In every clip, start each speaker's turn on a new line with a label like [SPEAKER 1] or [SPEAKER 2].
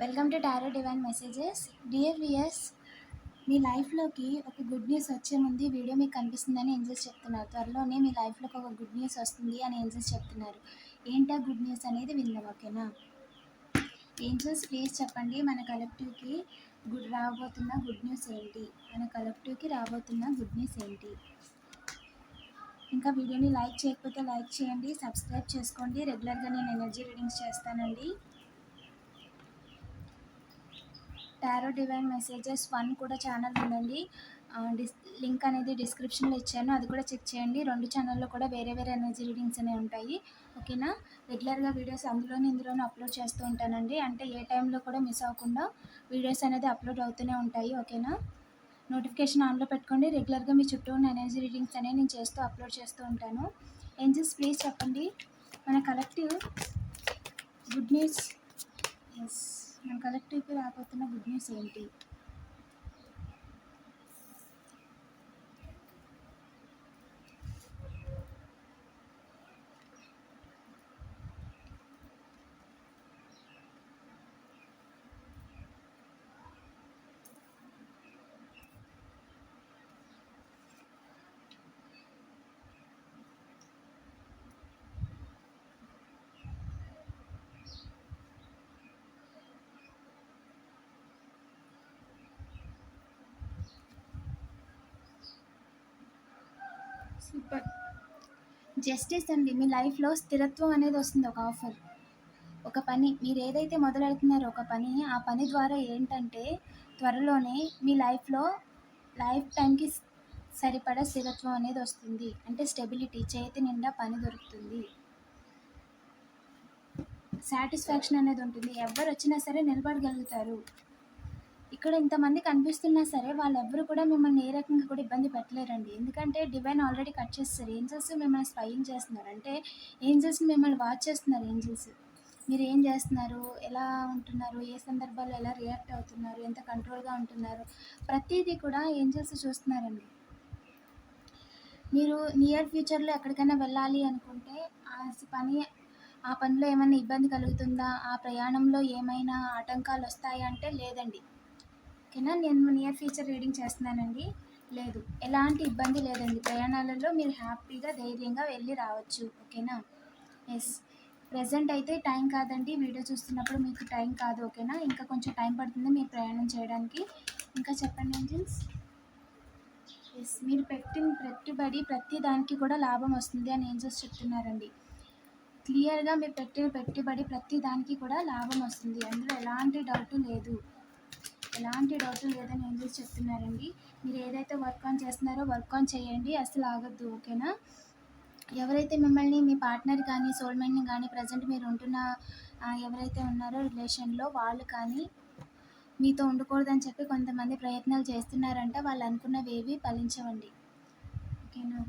[SPEAKER 1] Welcome to tarot divine messages. Dear viewers, మీ లైఫ్లోకి ఒక గుడ్ న్యూస్ వచ్చే ముందు ఈ వీడియో మీకు కనిపిస్తుందని ఏంజల్స్ చెప్తున్నారు. త్వరలోనే మీ లైఫ్లోకి ఒక గుడ్ న్యూస్ వస్తుంది అని ఏంజల్స్ చెప్తున్నారు. ఏంటా గుడ్ న్యూస్ అనేది విందాం, ఓకేనా? ఏంజల్స్ ప్లీజ్ చెప్పండి, మన కలెక్టివ్కి రాబోతున్న గుడ్ న్యూస్ ఏంటి? మన కలెక్టివ్కి రాబోతున్న గుడ్ న్యూస్ ఏంటి? ఇంకా వీడియోని లైక్ చేయకపోతే లైక్ చేయండి, సబ్స్క్రైబ్ చేసుకోండి. రెగ్యులర్గా నేను ఎనర్జీ రీడింగ్స్ చేస్తానండి. టారో డివైన్ మెసేజెస్ 1 కూడా ఛానల్ ఉందండి. లింక్ అనేది డిస్క్రిప్షన్లో ఇచ్చాను, అది కూడా చెక్ చేయండి. 2 ఛానల్లో కూడా వేరే వేరే ఎనర్జీ రీడింగ్స్ అనేవి ఉంటాయి, ఓకేనా? రెగ్యులర్గా వీడియోస్ ఇందులోనే అప్లోడ్ చేస్తూ ఉంటానండి. అంటే ఏ టైంలో కూడా మిస్ అవ్వకుండా వీడియోస్ అనేది అప్లోడ్ అవుతూనే ఉంటాయి, ఓకేనా? నోటిఫికేషన్ ఆన్లో పెట్టుకోండి. రెగ్యులర్గా మీ చుట్టూ ఉన్న ఎనర్జీ రీడింగ్స్ అనేవి నేను అప్లోడ్ చేస్తూ ఉంటాను. ఏంజల్స్ ప్లీజ్ చెప్పండి, మన కలెక్టివ్ గుడ్ న్యూస్ మన కలెక్టివ్కి రాబోతున్న గుడ్ న్యూస్ ఏంటి? సూపర్. జస్టిస్ అండి, మీ లైఫ్లో స్థిరత్వం అనేది వస్తుంది. ఒక ఆఫర్, ఒక పని మీరు ఏదైతే మొదలెడుతున్నారో ఒక పని, ఆ పని ద్వారా ఏంటంటే త్వరలోనే మీ లైఫ్లో లైఫ్ టైంకి సరిపడా స్థిరత్వం అనేది వస్తుంది. అంటే స్టెబిలిటీ, చేతి నిండా పని దొరుకుతుంది, సాటిస్ఫాక్షన్ అనేది ఉంటుంది. ఎవరు వచ్చినా సరే నిలబడగలుగుతారు. ఇక్కడ ఇంతమంది కనిపిస్తున్నా సరే వాళ్ళెవ్వరు కూడా మిమ్మల్ని ఏ రకంగా కూడా ఇబ్బంది పెట్టలేరండి. ఎందుకంటే డివైన్ ఆల్రెడీ కట్ చేస్తారు. ఏంజల్స్ మిమ్మల్ని స్పైయింగ్ చేస్తున్నారు, అంటే ఏంజల్స్ మిమ్మల్ని వాచ్ చేస్తున్నారు. ఏంజల్స్ మీరు ఏం చేస్తున్నారు, ఎలా ఉంటున్నారు, ఏ సందర్భాల్లో ఎలా రియాక్ట్ అవుతున్నారు, ఎంత కంట్రోల్గా ఉంటున్నారు, ప్రతిదీ కూడా ఏంజల్స్ చూస్తున్నారండి. మీరు నియర్ ఫ్యూచర్లో ఎక్కడికైనా వెళ్ళాలి అనుకుంటే ఆ పనిలో ఏమైనా ఇబ్బంది కలుగుతుందా, ఆ ప్రయాణంలో ఏమైనా ఆటంకాలు వస్తాయా అంటే లేదండి, ఓకేనా? నేను నియర్ ఫ్యూచర్ రీడింగ్ చేస్తున్నానండి. లేదు, ఎలాంటి ఇబ్బంది లేదండి. ప్రయాణాలలో మీరు హ్యాపీగా ధైర్యంగా వెళ్ళి రావచ్చు, ఓకేనా? ఎస్, ప్రజెంట్ అయితే టైం కాదండి. వీడియో చూస్తున్నప్పుడు మీకు టైం కాదు, ఓకేనా? ఇంకా కొంచెం టైం పడుతుంది మీరు ప్రయాణం చేయడానికి. ఇంకా చెప్పండి ఏంజల్స్. ఎస్, మీరు పెట్టిన పెట్టుబడి ప్రతి దానికి కూడా లాభం వస్తుంది అని ఏంజల్స్ చెప్తున్నారండి. క్లియర్గా మీరు పెట్టిన పెట్టుబడి ప్రతి దానికి కూడా లాభం వస్తుంది, అందులో ఎలాంటి డౌట్ లేదని ఏంజల్స్ చెప్తున్నారండి. మీరు ఏదైతే వర్క్ ఆన్ చేస్తున్నారో వర్క్ ఆన్ చేయండి, అసలు ఆగద్దు, ఓకేనా? ఎవరైతే మిమ్మల్ని మీ పార్ట్నర్ కానీ సోల్మేట్ని కానీ ప్రజెంట్ మీరు ఉంటున్న ఎవరైతే ఉన్నారో రిలేషన్లో వాళ్ళు కానీ మీతో ఉండకూడదని చెప్పి కొంతమంది ప్రయత్నాలు చేస్తున్నారంటే వాళ్ళు అనుకున్నవేవి ఫలించవండి, ఓకేనా?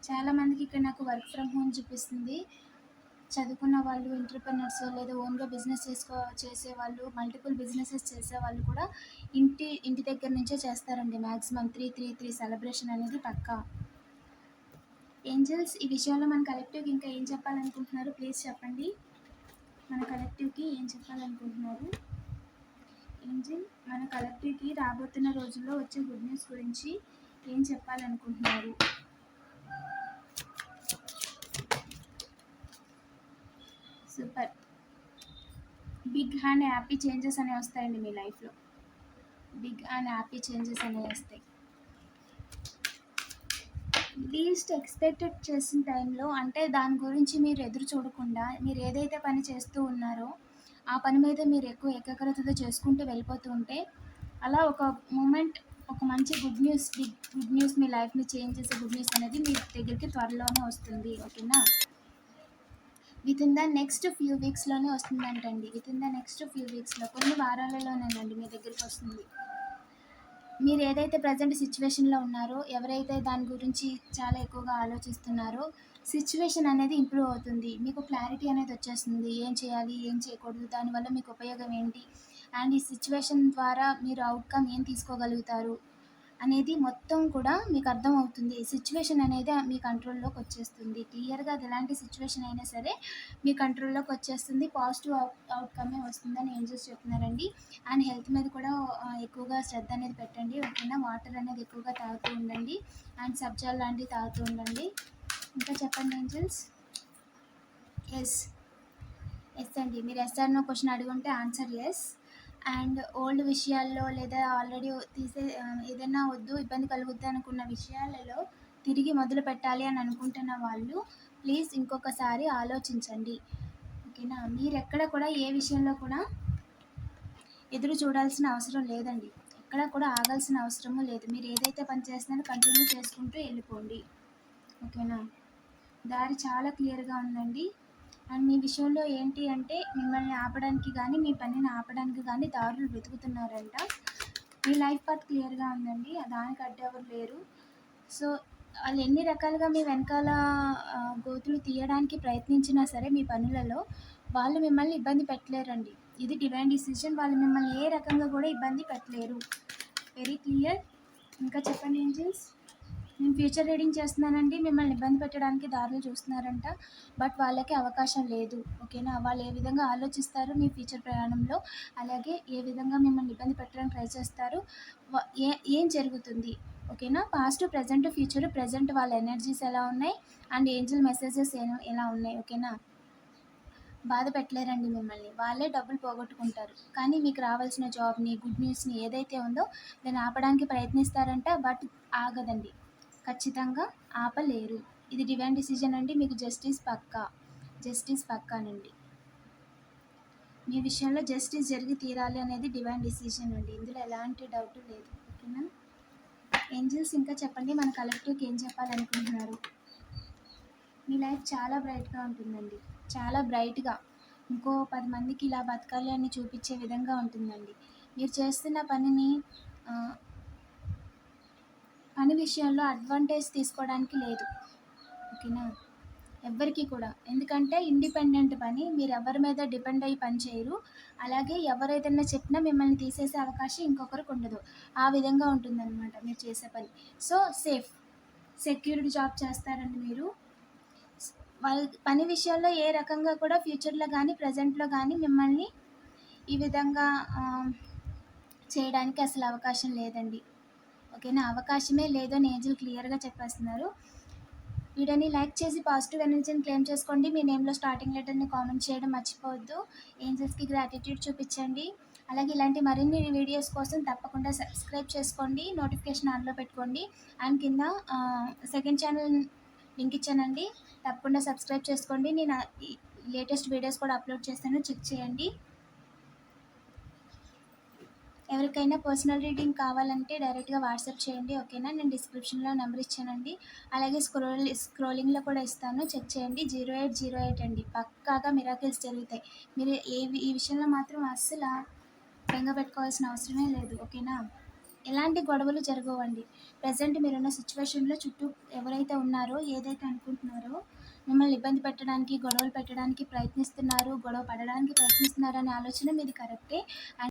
[SPEAKER 1] చాలామందికి ఇక్కడ నాకు వర్క్ ఫ్రమ్ హోమ్ చూపిస్తుంది. చదువుకున్న వాళ్ళు, ఎంటర్‌ప్రెన్యూర్స్ లేదా ఓన్గా బిజినెస్ చేసేవాళ్ళు, మల్టిపుల్ బిజినెసెస్ చేసేవాళ్ళు కూడా ఇంటి దగ్గర నుంచే చేస్తారండి. మ్యాక్సిమం 333 సెలబ్రేషన్ అనేది పక్కా. ఏంజల్స్ ఈ విషయంలో మన కలెక్టివ్కి ఇంకా ఏం చెప్పాలనుకుంటున్నారు ప్లీజ్ చెప్పండి. మన కలెక్టివ్కి ఏం చెప్పాలనుకుంటున్నారు? ఏంజల్ మన కలెక్టివ్కి రాబోతున్న రోజుల్లో వచ్చే గుడ్ న్యూస్ గురించి ఏం చెప్పాలనుకుంటున్నారు? Super. Big and happy changes అనేవి వస్తాయండి మీ లైఫ్లో. బిగ్ అండ్ హ్యాపీ చేంజెస్ అనేవి వస్తాయి. లీస్ట్ ఎక్స్పెక్టెడ్ చేసిన టైంలో, అంటే దాని గురించి మీరు ఎదురు చూడకుండా మీరు ఏదైతే పని చేస్తూ ఉన్నారో ఆ పని మీద మీరు ఎక్కువ ఏకాగ్రతతో చేసుకుంటూ వెళ్ళిపోతూ ఉంటే అలా ఒక మూమెంట్, ఒక మంచి బిగ్ గుడ్ న్యూస్ మీ లైఫ్ని చేంజ్ చేసే గుడ్ న్యూస్ అనేది మీ దగ్గరికి త్వరలోనే వస్తుంది, ఓకేనా? Within the next few వీక్స్లోనే వస్తుందంటండి. Within the next few వీక్స్లో, కొన్ని వారాలలోనేనండి మీ దగ్గరికి వస్తుంది. మీరు ఏదైతే ప్రజెంట్ సిచ్యువేషన్లో ఉన్నారో, ఎవరైతే దాని గురించి చాలా ఎక్కువగా ఆలోచిస్తున్నారో, సిచ్యువేషన్ అనేది ఇంప్రూవ్ అవుతుంది. మీకు క్లారిటీ అనేది వచ్చేస్తుంది, ఏం చేయాలి, ఏం చేయకూడదు, దానివల్ల మీకు ఉపయోగం ఏంటి, అండ్ ఈ సిచ్యువేషన్ ద్వారా మీరు అవుట్కమ్ ఏం తీసుకోగలుగుతారు అనేది మొత్తం కూడా మీకు అర్థమవుతుంది. సిచ్యువేషన్ అనేది మీ కంట్రోల్‌లోకి వచ్చేస్తుంది. క్లియర్‌గా అది ఎలాంటి సిచ్యువేషన్ అయినా సరే మీ కంట్రోల్‌లోకి వచ్చేస్తుంది. పాజిటివ్ అవుట్‌కమే వస్తుందని ఏంజెల్స్ చెప్తున్నారండి. అండ్ హెల్త్ మీద కూడా ఎక్కువగా శ్రద్ధ అనేది పెట్టండి. ఓకేనా? వాటర్ అనేది ఎక్కువగా తాగుతూ ఉండండి. అండ్ సబ్జాలు లాంటివి తాగుతూ ఉండండి. ఇంకా చెప్పండి ఏంజెల్స్. ఎస్. ఎస్ అండి. మీరు ఎస్ ఆర్ నో క్వశ్చన్ అడుగుంటే ఆన్సర్ ఎస్. అండ్ ఓల్డ్ విషయాల్లో లేదా ఆల్రెడీ ఏదైనా వద్దు ఇబ్బంది కలుగుద్ది అనుకున్న విషయాలలో తిరిగి మొదలు పెట్టాలి అని అనుకుంటున్న వాళ్ళు ప్లీజ్ ఇంకొకసారి ఆలోచించండి. ఓకేనా? మీరు ఎక్కడ కూడా ఏ విషయంలో కూడా ఎదురు చూడాల్సిన అవసరం లేదండి. ఎక్కడ కూడా ఆగాల్సిన అవసరము లేదు. మీరు ఏదైతే పని చేస్తున్నారో కంటిన్యూ చేసుకుంటూ వెళ్ళిపోండి. ఓకేనా? దారి చాలా క్లియర్గా ఉందండి. అండ్ మీ విషయంలో ఏంటి అంటే మిమ్మల్ని ఆపడానికి కానీ మీ పనిని ఆపడానికి కానీ దారులు వెతుకుతున్నారంట. మీ లైఫ్ పాత్ క్లియర్గా ఉందండి. దానికి అడ్డెవరు లేరు. సో వాళ్ళు ఎన్ని రకాలుగా మీ వెనకాల గోతులు తీయడానికి ప్రయత్నించినా సరే మీ పనులలో వాళ్ళు మిమ్మల్ని ఇబ్బంది పెట్టలేరండి. ఇది డివైన్ డిసిజన్. వాళ్ళు మిమ్మల్ని ఏ రకంగా కూడా ఇబ్బంది పెట్టలేరు. Very clear. ఇంకా చెప్పండి ఏంజెల్స్. నేను ఫ్యూచర్ రీడింగ్ చేస్తున్నానండి. మిమ్మల్ని ఇబ్బంది పెట్టడానికి దారులు చూస్తున్నారంట. బట్ వాళ్ళకి అవకాశం లేదు. ఓకేనా? వాళ్ళు ఏ విధంగా ఆలోచిస్తారు మీ ఫ్యూచర్ ప్రయాణంలో, అలాగే ఏ విధంగా మిమ్మల్ని ఇబ్బంది పెట్టడానికి ట్రై చేస్తారు, ఏం జరుగుతుంది. ఓకేనా? Past, present, future. ప్రజెంట్ వాళ్ళ ఎనర్జీస్ ఎలా ఉన్నాయి అండ్ ఏంజల్ మెసేజెస్ ఎలా ఉన్నాయి. ఓకేనా? బాధ పెట్టలేరండి మిమ్మల్ని. వాళ్ళే డబ్బులు పోగొట్టుకుంటారు. కానీ మీకు రావాల్సిన జాబ్ని, గుడ్ న్యూస్ని ఏదైతే ఉందో దాన్ని ఆపడానికి ప్రయత్నిస్తారంట. బట్ ఆగదండి. ఖచ్చితంగా ఆపలేరు. ఇది డివైన్ డిసిజన్ అండి. మీకు జస్టిస్ పక్కా. జస్టిస్ పక్కానండి. మీ విషయంలో జస్టిస్ జరిగి తీరాలి అనేది డివైన్ డిసిజన్ అండి. ఇందులో ఎలాంటి డౌట్ లేదు. ఓకేనా? ఏంజల్స్ ఇంకా చెప్పండి. మన కలెక్టివ్కి ఏం చెప్పాలనుకుంటున్నారు. మీ లైఫ్ చాలా బ్రైట్గా ఉంటుందండి. చాలా బ్రైట్గా ఇంకో 10 మందికి ఇలా బతకాలి అని చూపించే విధంగా ఉంటుందండి. మీరు చేస్తున్న పని విషయంలో అడ్వాంటేజ్ తీసుకోవడానికి లేదు. ఓకేనా? ఎవ్వరికీ కూడా. ఎందుకంటే ఇండిపెండెంట్ పని. మీరు ఎవరి మీద డిపెండ్ అయ్యి పని చేయరు. అలాగే ఎవరు ఏదైనా చెప్పినా మిమ్మల్ని తీసేసే అవకాశం ఇంకొకరికి ఉండదు. ఆ విధంగా ఉంటుందన్నమాట మీరు చేసే పని. సో సేఫ్, సెక్యూర్డ్ జాబ్ చేస్తారండి మీరు. వాళ్ళ పని విషయంలో ఏ రకంగా కూడా ఫ్యూచర్లో కానీ ప్రజెంట్లో కానీ మిమ్మల్ని ఈ విధంగా చేయడానికి అసలు అవకాశం లేదండి. ఓకేనా? అవకాశమే లేదని ఏంజల్ క్లియర్గా చెప్పేస్తున్నారు. వీడియోని లైక్ చేసి పాజిటివ్ ఎనర్జీని క్లెయిమ్ చేసుకోండి. మీ నేమ్లో స్టార్టింగ్ లెటర్ని కామెంట్ చేయడం మర్చిపోవద్దు. ఏంజల్స్కి గ్రాటిట్యూడ్ చూపించండి. అలాగే ఇలాంటి మరిన్ని వీడియోస్ కోసం తప్పకుండా సబ్స్క్రైబ్ చేసుకోండి. నోటిఫికేషన్ ఆన్లో పెట్టుకోండి. అండ్ కింద సెకండ్ ఛానల్ లింక్ ఇచ్చానండి. తప్పకుండా సబ్స్క్రైబ్ చేసుకోండి. నేను లేటెస్ట్ వీడియోస్ కూడా అప్లోడ్ చేస్తాను. చెక్ చేయండి. ఎవరికైనా పర్సనల్ రీడింగ్ కావాలంటే డైరెక్ట్గా వాట్సాప్ చేయండి. ఓకేనా? నేను డిస్క్రిప్షన్లో నెంబర్ ఇచ్చానండి. అలాగే స్క్రోలింగ్లో కూడా ఇస్తాను. చెక్ చేయండి. 0808 అండి. పక్కాగా మిరాకిల్స్ జరుగుతాయి. మీరు ఈ విషయంలో మాత్రం అస్సలు బెంగ పెట్టుకోవాల్సిన అవసరమే లేదు. ఓకేనా? ఎలాంటి గొడవలు జరగవండి. ప్రజెంట్ మీరున్న సిచ్యువేషన్లో చుట్టూ ఎవరైతే ఉన్నారో, ఏదైతే అనుకుంటున్నారో మిమ్మల్ని ఇబ్బంది పెట్టడానికి, గొడవలు పెట్టడానికి ప్రయత్నిస్తున్నారు, గొడవ పడడానికి ప్రయత్నిస్తున్నారు అనే ఆలోచన మీది కరెక్టే.